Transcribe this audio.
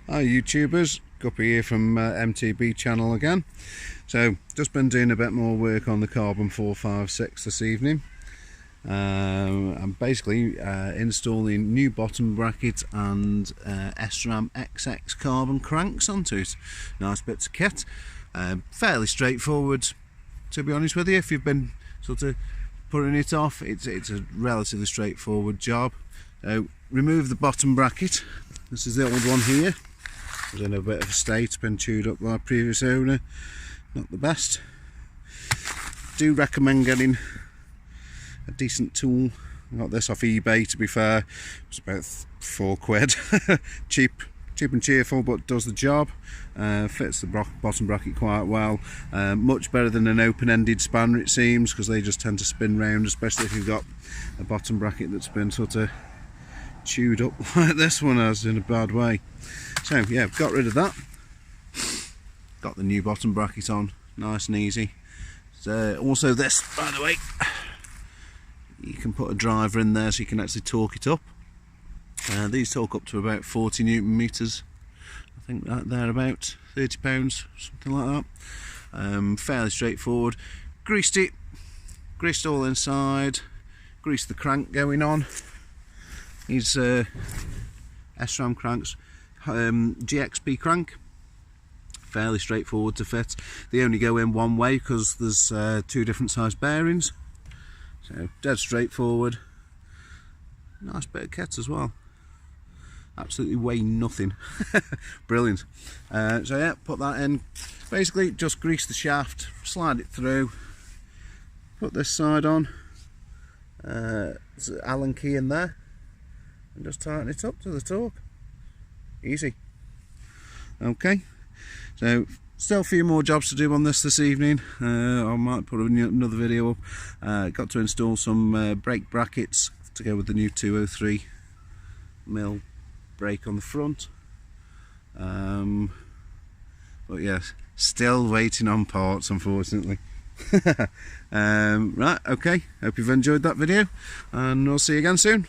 Hi YouTubers, Guppy here from MTB channel again. So just been doing a bit more work on the Carbon 456 this evening. I'm basically installing new bottom bracket and Sram XX carbon cranks onto it. Nice bits of kit. Fairly straightforward, to be honest with you. If you've been sort of putting it off, it's a relatively straightforward job. So remove the bottom bracket. This is the old one here. It was in a bit of a state, been chewed up by a previous owner. Not the best. Do recommend getting a decent tool. I got this off eBay, to be fair. It was about £4. cheap and cheerful, but does the job. Fits the bottom bracket quite well. Much better than an open-ended spanner, it seems, because they just tend to spin round, especially if you've got a bottom bracket that's been sort of chewed up like this one has, in a bad way. So yeah, got rid of that. Got the new bottom bracket on, nice and easy. So also this, by the way, you can put a driver in there so you can actually torque it up. These torque up to about 40 Newton meters. I think that they're about £30, something like that. Fairly straightforward. Greased it, greased all inside, greased the crank going on. These SRAM cranks, GXP crank, fairly straightforward to fit. They only go in one way because there's two different size bearings, so dead straightforward. Nice bit of kit as well, absolutely weigh nothing. Brilliant. So yeah, put that in. Basically just grease the shaft, slide it through, put this side on, there's an Allen key in there, and just tighten it up to the torque. Easy. Okay, so still a few more jobs to do on this evening. I might put another video up. Got to install some brake brackets to go with the new 203mm brake on the front. But yes, still waiting on parts, unfortunately. Right, okay, hope you've enjoyed that video, and I'll see you again soon.